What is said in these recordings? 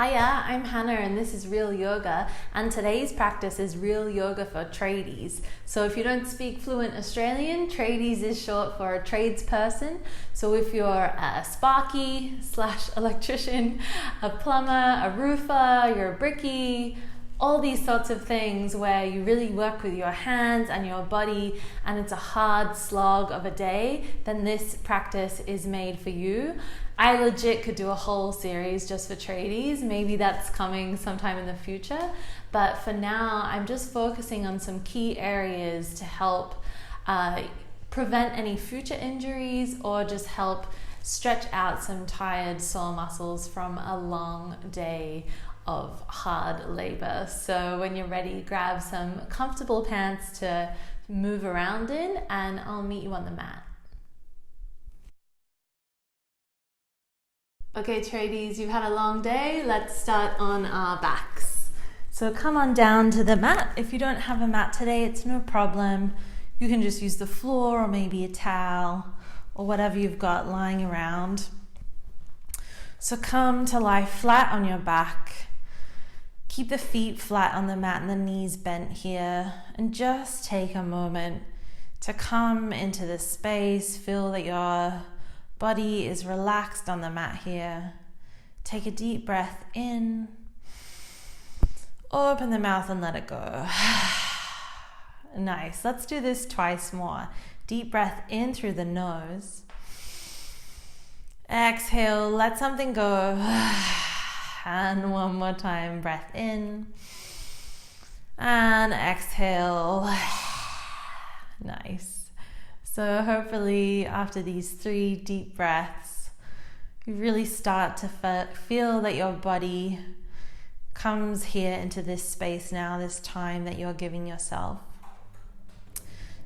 Hiya, I'm Hanna and this is Real Yoga, and today's practice is Real Yoga for Tradies. So if you don't speak fluent Australian, Tradies is short for a tradesperson. So if you're a sparky / electrician, a plumber, a roofer, you're a brickie, all these sorts of things where you really work with your hands and your body and it's a hard slog of a day, then this practice is made for you. I legit could do a whole series just for tradies. Maybe that's coming sometime in the future. But for now, I'm just focusing on some key areas to help prevent any future injuries or just help stretch out some tired sore muscles from a long day of hard labor. So when you're ready, grab some comfortable pants to move around in and I'll meet you on the mat. Okay, tradies, you've had a long day. Let's start on our backs. So come on down to the mat. If you don't have a mat today, it's no problem. You can just use the floor or maybe a towel or whatever you've got lying around. So come to lie flat on your back. Keep the feet flat on the mat and the knees bent here. And just take a moment to come into this space. Feel that your body is relaxed on the mat here. Take a deep breath in. Open the mouth and let it go. Nice. Let's do this twice more. Deep breath in through the nose. Exhale, let something go. And one more time, breath in. And exhale. Nice. So hopefully after these 3 deep breaths, you really start to feel that your body comes here into this space now, this time that you're giving yourself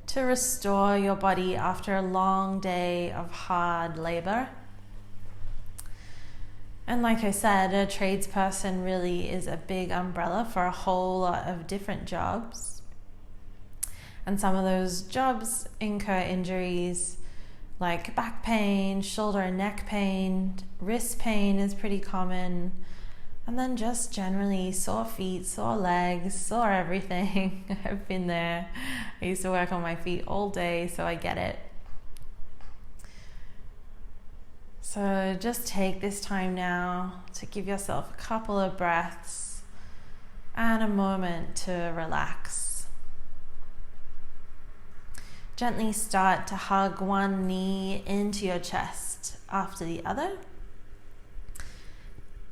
to restore your body after a long day of hard labor. And like I said, a tradesperson really is a big umbrella for a whole lot of different jobs. And some of those jobs incur injuries like back pain, shoulder and neck pain, wrist pain is pretty common. And then just generally sore feet, sore legs, sore everything. I've been there. I used to work on my feet all day, so I get it. So just take this time now to give yourself a couple of breaths and a moment to relax. Gently start to hug one knee into your chest after the other.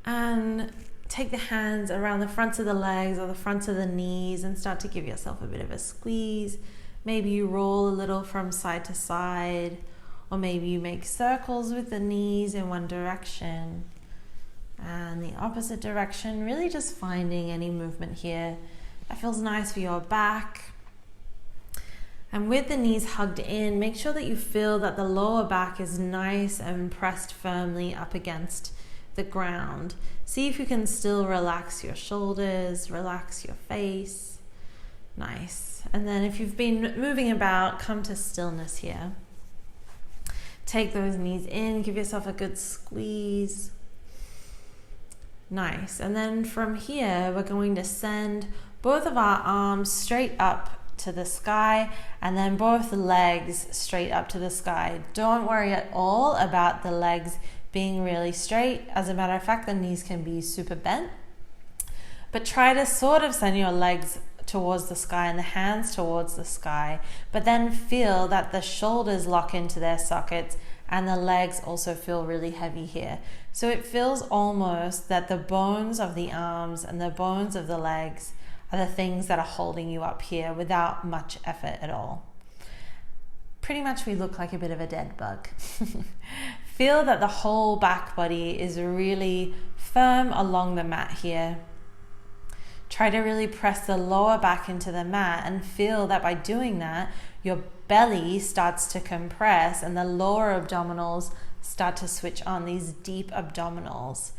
And take the hands around the fronts of the legs or the fronts of the knees and start to give yourself a bit of a squeeze. Maybe you roll a little from side to side, or maybe you make circles with the knees in one direction and the opposite direction, really just finding any movement here that feels nice for your back. And with the knees hugged in, make sure that you feel that the lower back is nice and pressed firmly up against the ground. See if you can still relax your shoulders, relax your face. Nice. And then if you've been moving about, come to stillness here. Take those knees in, give yourself a good squeeze. Nice. And then from here, we're going to send both of our arms straight up to the sky and then both legs straight up to the sky. Don't worry at all about the legs being really straight. As a matter of fact, the knees can be super bent, but try to sort of send your legs towards the sky and the hands towards the sky, but then feel that the shoulders lock into their sockets and the legs also feel really heavy here. So it feels almost that the bones of the arms and the bones of the legs are the things that are holding you up here without much effort at all. Pretty much we look like a bit of a dead bug. Feel that the whole back body is really firm along the mat here. Try to really press the lower back into the mat and feel that by doing that, your belly starts to compress and the lower abdominals start to switch on, these deep abdominals.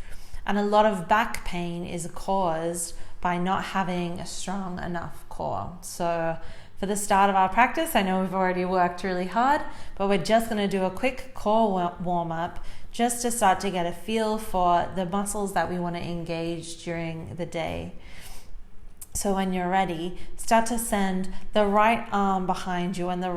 And a lot of back pain is caused by not having a strong enough core. So for the start of our practice, I know we've already worked really hard, but we're just going to do a quick core warm up just to start to get a feel for the muscles that we want to engage during the day. So when you're ready, start to send the right arm behind you and the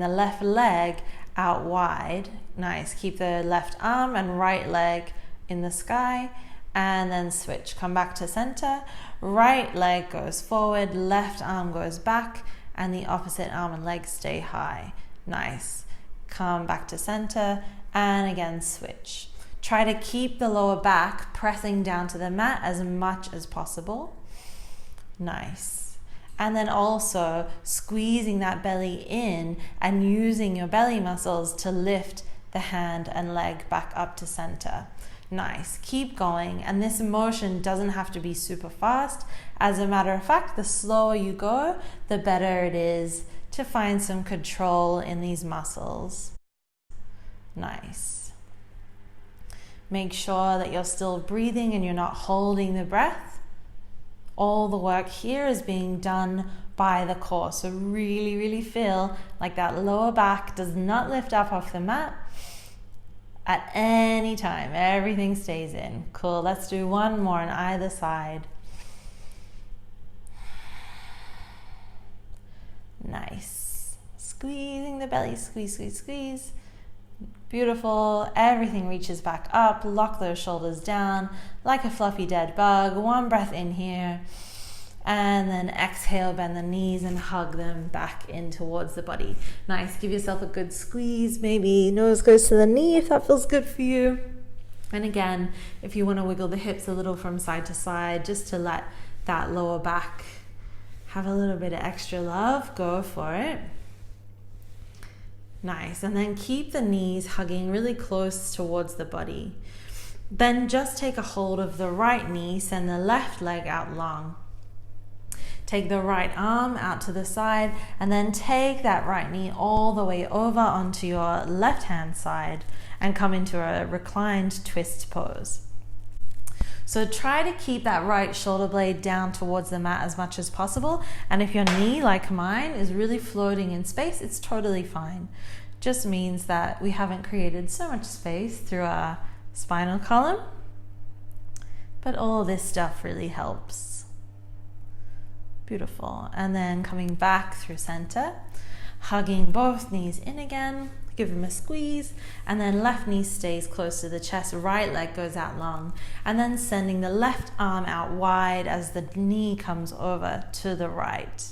left leg out wide. Nice. Keep the left arm and right leg in the sky, and then switch. Come back to center. Right leg goes forward, left arm goes back, and the opposite arm and leg stay high. Nice. Come back to center, and again switch. Try to keep the lower back pressing down to the mat as much as possible. Nice. And then also squeezing that belly in and using your belly muscles to lift the hand and leg back up to center. Nice. Keep going. And this motion doesn't have to be super fast. As a matter of fact, the slower you go, the better it is to find some control in these muscles. Nice. Make sure that you're still breathing and you're not holding the breath. All the work here is being done by the core. So really, really feel like that lower back does not lift up off the mat at any time. Everything stays in. Cool. Let's do one more on either side. Nice. Squeezing the belly. Squeeze, squeeze, squeeze. Beautiful. Everything reaches back up. Lock those shoulders down like a fluffy dead bug. One breath in here. And then exhale, bend the knees and hug them back in towards the body. Nice. Give yourself a good squeeze. Maybe nose goes to the knee if that feels good for you. And again, if you want to wiggle the hips a little from side to side, just to let that lower back have a little bit of extra love, go for it. Nice. And then keep the knees hugging really close towards the body. Then just take a hold of the right knee, send the left leg out long. Take the right arm out to the side, and then take that right knee all the way over onto your left hand side and come into a reclined twist pose. So try to keep that right shoulder blade down towards the mat as much as possible. And if your knee, like mine, is really floating in space, it's totally fine. Just means that we haven't created so much space through our spinal column. But all this stuff really helps. Beautiful. And then coming back through center, hugging both knees in again. Give them a squeeze, and then left knee stays close to the chest, right leg goes out long, and then sending the left arm out wide as the knee comes over to the right.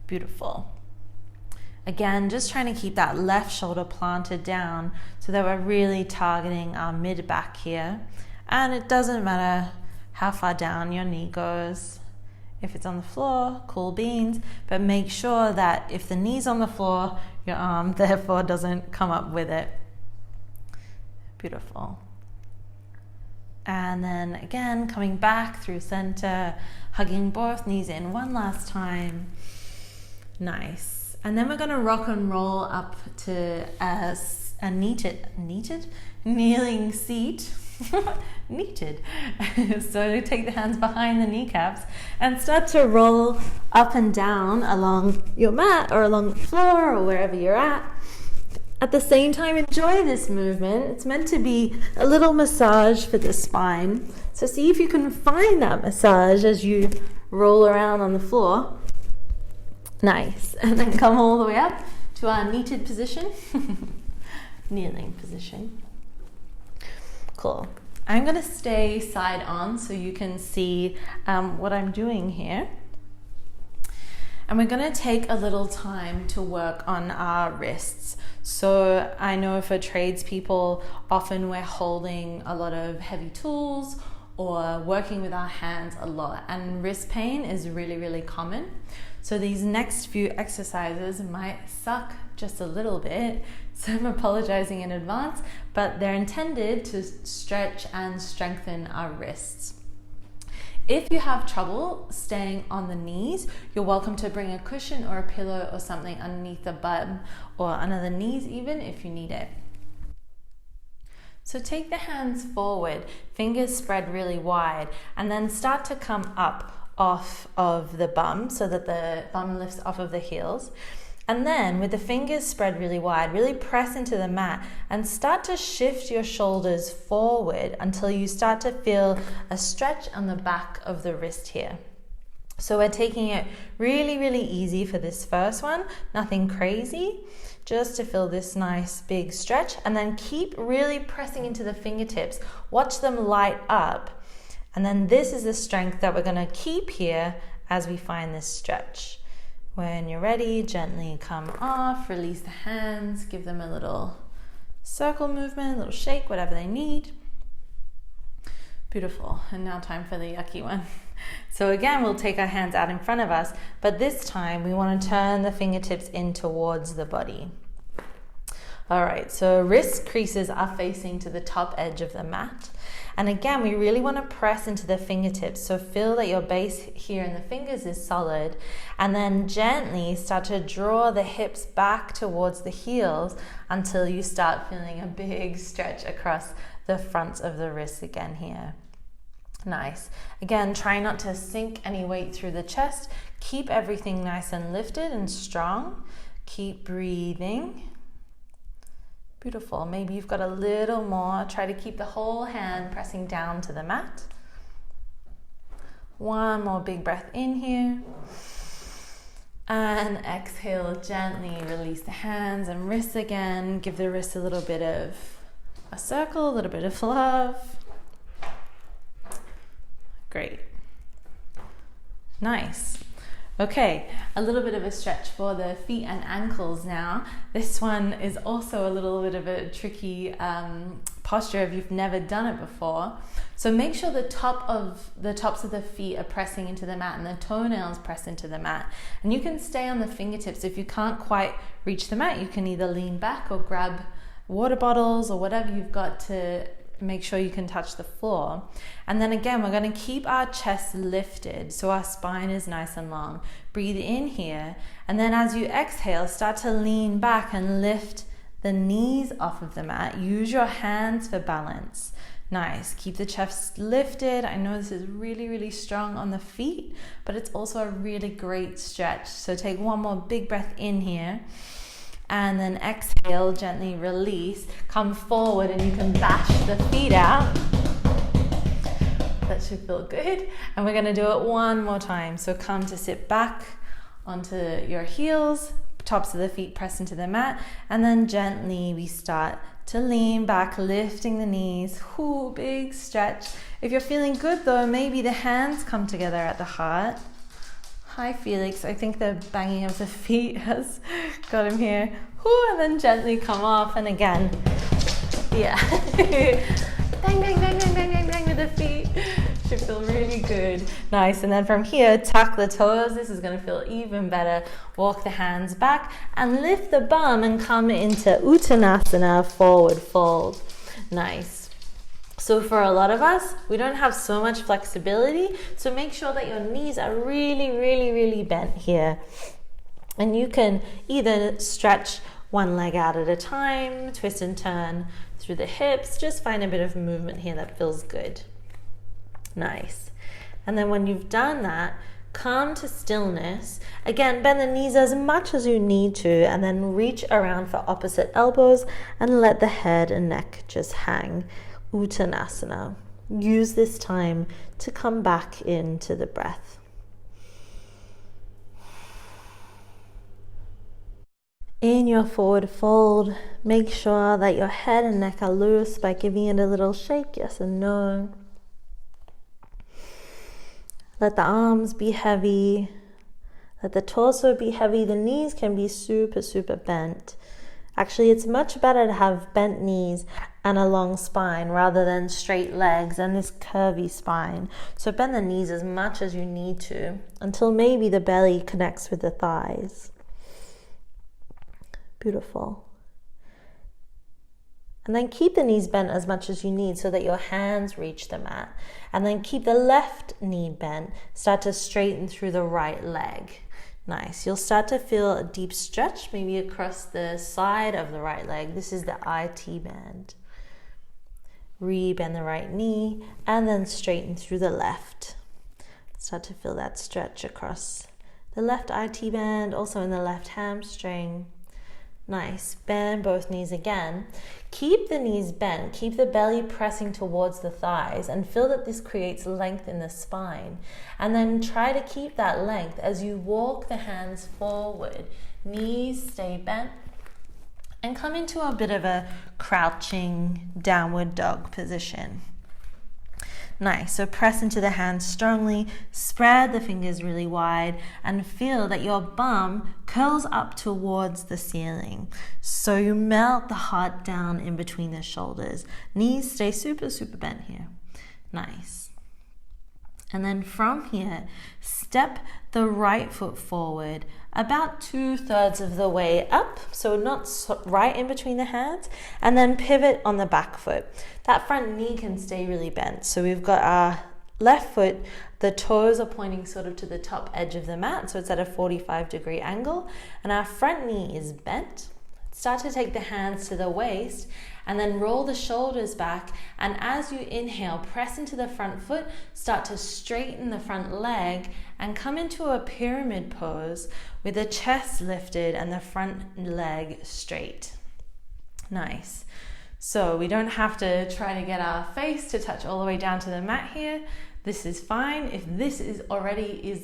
Beautiful. Again, just trying to keep that left shoulder planted down so that we're really targeting our mid back here. And it doesn't matter how far down your knee goes. If it's on the floor, cool beans, but make sure that if the knee's on the floor, your arm therefore doesn't come up with it. Beautiful. And then again, coming back through center, hugging both knees in one last time. Nice. And then we're going to rock and roll up to a kneeling seat. Kneaded. So take the hands behind the kneecaps and start to roll up and down along your mat or along the floor or wherever you're at. At the same time, enjoy this movement. It's meant to be a little massage for the spine. So see if you can find that massage as you roll around on the floor. Nice. And then come all the way up to our kneaded position. Kneeling position. Cool. I'm going to stay side on so you can see what I'm doing here. And we're going to take a little time to work on our wrists. So I know for tradespeople, often we're holding a lot of heavy tools or working with our hands a lot, and wrist pain is really, really common. So these next few exercises might suck just a little bit, so I'm apologizing in advance, but they're intended to stretch and strengthen our wrists. If you have trouble staying on the knees, you're welcome to bring a cushion or a pillow or something underneath the bum or under the knees even if you need it. So take the hands forward, fingers spread really wide, and then start to come up off of the bum so that the bum lifts off of the heels. And then with the fingers spread really wide, really press into the mat and start to shift your shoulders forward until you start to feel a stretch on the back of the wrist here. So we're taking it really, really easy for this first one, nothing crazy, just to feel this nice big stretch, and then keep really pressing into the fingertips. Watch them light up. And then this is the strength that we're going to keep here as we find this stretch. When you're ready, gently come off, release the hands, give them a little circle movement, a little shake, whatever they need. Beautiful. And now time for the yucky one. So again, we'll take our hands out in front of us, but this time we want to turn the fingertips in towards the body. All right, so wrist creases are facing to the top edge of the mat. And again, we really want to press into the fingertips. So feel that your base here in the fingers is solid. And then gently start to draw the hips back towards the heels until you start feeling a big stretch across the fronts of the wrists again here. Nice. Again, try not to sink any weight through the chest. Keep everything nice and lifted and strong. Keep breathing. Beautiful. Maybe you've got a little more. Try to keep the whole hand pressing down to the mat. One more big breath in here. And exhale, gently release the hands and wrists again. Give the wrists a little bit of a circle, a little bit of love. Great. Nice. Okay, a little bit of a stretch for the feet and ankles now. This one is also a little bit of a tricky posture if you've never done it before. So make sure the tops of the feet are pressing into the mat and the toenails press into the mat. And you can stay on the fingertips. If you can't quite reach the mat, you can either lean back or grab water bottles or whatever you've got to make sure you can touch the floor. And then again, we're going to keep our chest lifted so our spine is nice and long. Breathe in here, and then as you exhale, start to lean back and lift the knees off of the mat. Use your hands for balance. Nice. Keep the chest lifted. I know this is really, really strong on the feet, but it's also a really great stretch. So take one more big breath in here. And then exhale, gently release, come forward, and you can bash the feet out. That should feel good. And we're gonna do it one more time. So come to sit back onto your heels, tops of the feet press into the mat, and then gently we start to lean back, lifting the knees. Ooh, big stretch. If you're feeling good though, maybe the hands come together at the heart. Hi Felix, I think the banging of the feet has got him here. Whoo, and then gently come off, and again, yeah. Bang, bang, bang, bang, bang, bang, bang with the feet. Should feel really good. Nice, and then from here, tuck the toes. This is gonna feel even better. Walk the hands back and lift the bum and come into Uttanasana, forward fold. Nice. So for a lot of us, we don't have so much flexibility, so make sure that your knees are really, really, really bent here. And you can either stretch one leg out at a time, twist and turn through the hips, just find a bit of movement here that feels good. Nice. And then when you've done that, come to stillness. Again, bend the knees as much as you need to, and then reach around for opposite elbows and let the head and neck just hang. Uttanasana. Use this time to come back into the breath. In your forward fold, make sure that your head and neck are loose by giving it a little shake, yes and no. Let the arms be heavy. Let the torso be heavy. The knees can be super, super bent. Actually, it's much better to have bent knees and a long spine rather than straight legs and this curvy spine. So bend the knees as much as you need to until maybe the belly connects with the thighs. Beautiful. And then keep the knees bent as much as you need so that your hands reach the mat. And then keep the left knee bent. Start to straighten through the right leg. Nice. You'll start to feel a deep stretch, maybe across the side of the right leg. This is the IT band. Re-bend the right knee and then straighten through the left. Start to feel that stretch across the left IT band, also in the left hamstring. Nice. Bend both knees again. Keep the knees bent. Keep the belly pressing towards the thighs and feel that this creates length in the spine. And then try to keep that length as you walk the hands forward. Knees stay bent. And come into a bit of a crouching downward dog position. Nice. So press into the hands strongly, spread the fingers really wide, and feel that your bum curls up towards the ceiling. So you melt the heart down in between the shoulders. Knees stay super, super bent here. Nice. And then from here, step the right foot forward about 2/3 of the way up, so not right in between the hands, and then pivot on the back foot. That front knee can stay really bent. So we've got our left foot, the toes are pointing sort of to the top edge of the mat, so it's at a 45-degree angle, and our front knee is bent. Start to take the hands to the waist and then roll the shoulders back, and as you inhale, press into the front foot, start to straighten the front leg and come into a pyramid pose with the chest lifted and the front leg straight. Nice. So we don't have to try to get our face to touch all the way down to the mat here. This is fine. If this is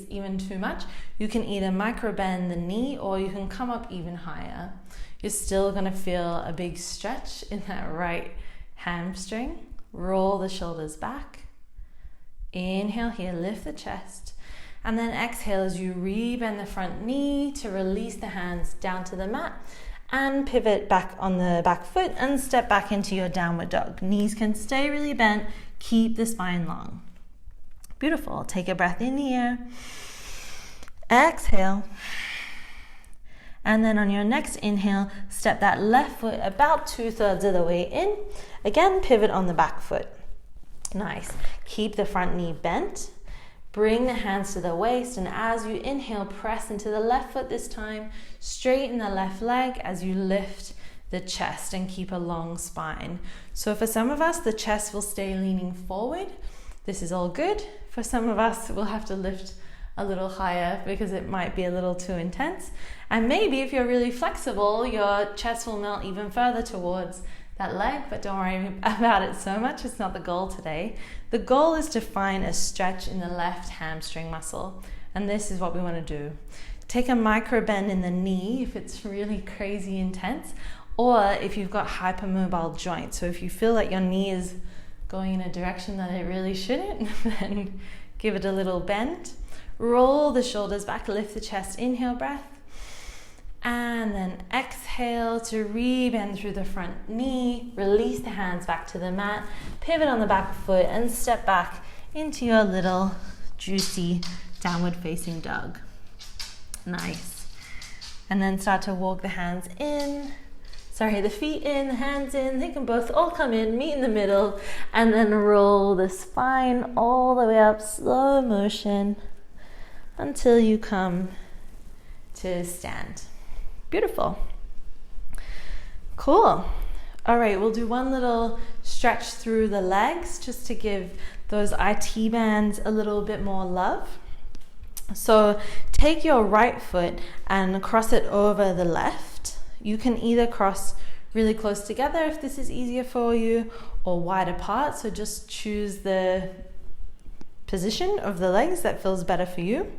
even too much, you can either micro bend the knee or you can come up even higher. You're still going to feel a big stretch in that right hamstring. Roll the shoulders back. Inhale here, lift the chest. And then exhale as you rebend the front knee to release the hands down to the mat and pivot back on the back foot and step back into your downward dog. Knees can stay really bent. Keep the spine long. Beautiful. Take a breath in the air. Exhale. And then on your next inhale, step that left foot about 2/3 of the way in. Again, pivot on the back foot. Nice. Keep the front knee bent. Bring the hands to the waist, and as you inhale, press into the left foot this time. Straighten the left leg as you lift the chest and keep a long spine. So for some of us, the chest will stay leaning forward. This is all good. For some of us, we'll have to lift a little higher because it might be a little too intense. And maybe if you're really flexible, your chest will melt even further towards that leg, but don't worry about it so much. It's not the goal today. The goal is to find a stretch in the left hamstring muscle. And this is what we want to do. Take a micro bend in the knee if it's really crazy intense, or if you've got hypermobile joints. So if you feel like your knee is going in a direction that it really shouldn't, then give it a little bend. Roll the shoulders back, lift the chest, inhale breath. And then exhale to rebend through the front knee, release the hands back to the mat, pivot on the back foot and step back into your little juicy downward facing dog. Nice. And then start to walk the hands in, the feet in, the hands in. They can both all come in, meet in the middle, and then roll the spine all the way up, slow motion, until you come to stand. Beautiful. Cool. All right, we'll do one little stretch through the legs just to give those IT bands a little bit more love. So take your right foot and cross it over the left. You can either cross really close together if this is easier for you, or wide apart. So just choose the position of the legs that feels better for you.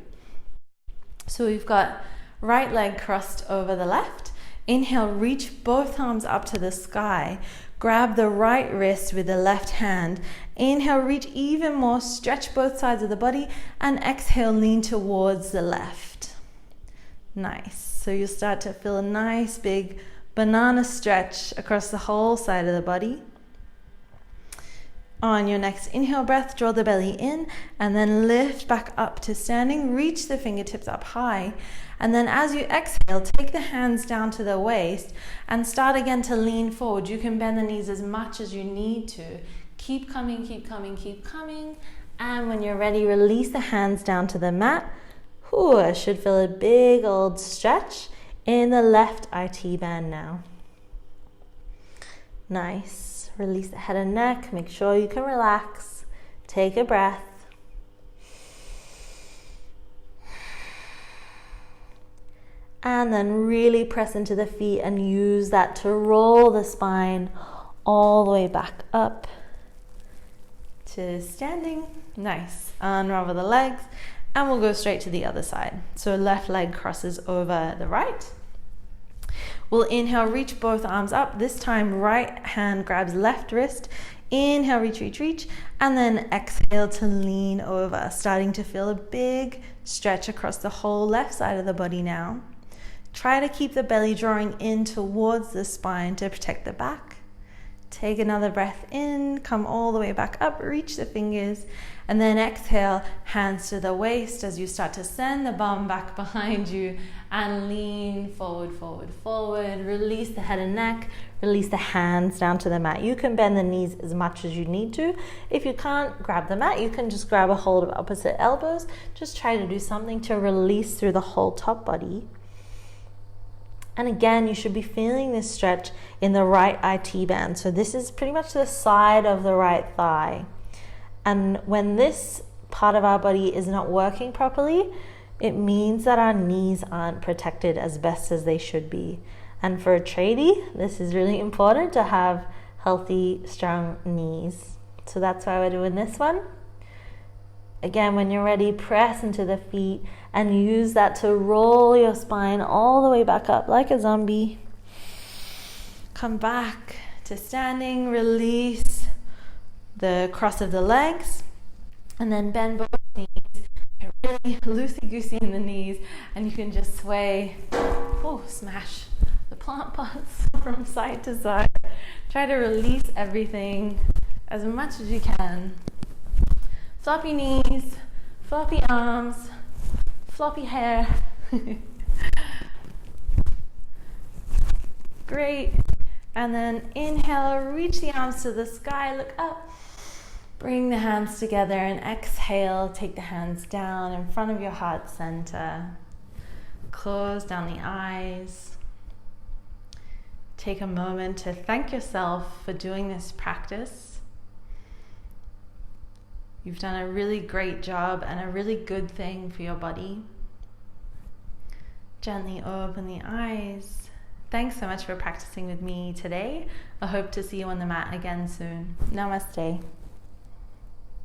So we've got right leg crossed over the left. Inhale, reach both arms up to the sky. Grab the right wrist with the left hand. Inhale, reach even more, stretch both sides of the body, and exhale, lean towards the left. Nice. So you'll start to feel a nice big banana stretch across the whole side of the body. On your next inhale breath, draw the belly in and then lift back up to standing. Reach the fingertips up high. And then as you exhale, take the hands down to the waist and start again to lean forward. You can bend the knees as much as you need to. Keep coming, keep coming, keep coming. And when you're ready, release the hands down to the mat. I should feel a big old stretch in the left IT band now. Nice. Release the head and neck. Make sure you can relax. Take a breath. And then really press into the feet and use that to roll the spine all the way back up to standing. Nice. Unravel the legs and we'll go straight to the other side. So left leg crosses over the right. We'll inhale, reach both arms up. This time right hand grabs left wrist. Inhale, reach, reach, reach. And then exhale to lean over, starting to feel a big stretch across the whole left side of the body now. Try to keep the belly drawing in towards the spine to protect the back. Take another breath in, come all the way back up, reach the fingers, and then exhale, hands to the waist as you start to send the bum back behind you and lean forward, forward, forward. Release the head and neck, release the hands down to the mat. You can bend the knees as much as you need to. If you can't grab the mat, you can just grab a hold of opposite elbows. Just try to do something to release through the whole top body. And again, you should be feeling this stretch in the right IT band. So this is pretty much the side of the right thigh. And when this part of our body is not working properly, it means that our knees aren't protected as best as they should be. And for a tradie, this is really important to have healthy, strong knees. So that's why we're doing this one. Again, when you're ready, press into the feet and use that to roll your spine all the way back up like a zombie. Come back to standing, release the cross of the legs, and then bend both knees. Get really loosey-goosey in the knees, and you can just sway, smash the plant pots from side to side. Try to release everything as much as you can. Floppy knees, floppy arms, floppy hair. Great. And then inhale, reach the arms to the sky, look up. Bring the hands together and exhale, take the hands down in front of your heart center. Close down the eyes. Take a moment to thank yourself for doing this practice. You've done a really great job and a really good thing for your body. Gently open the eyes. Thanks so much for practicing with me today. I hope to see you on the mat again soon. Namaste.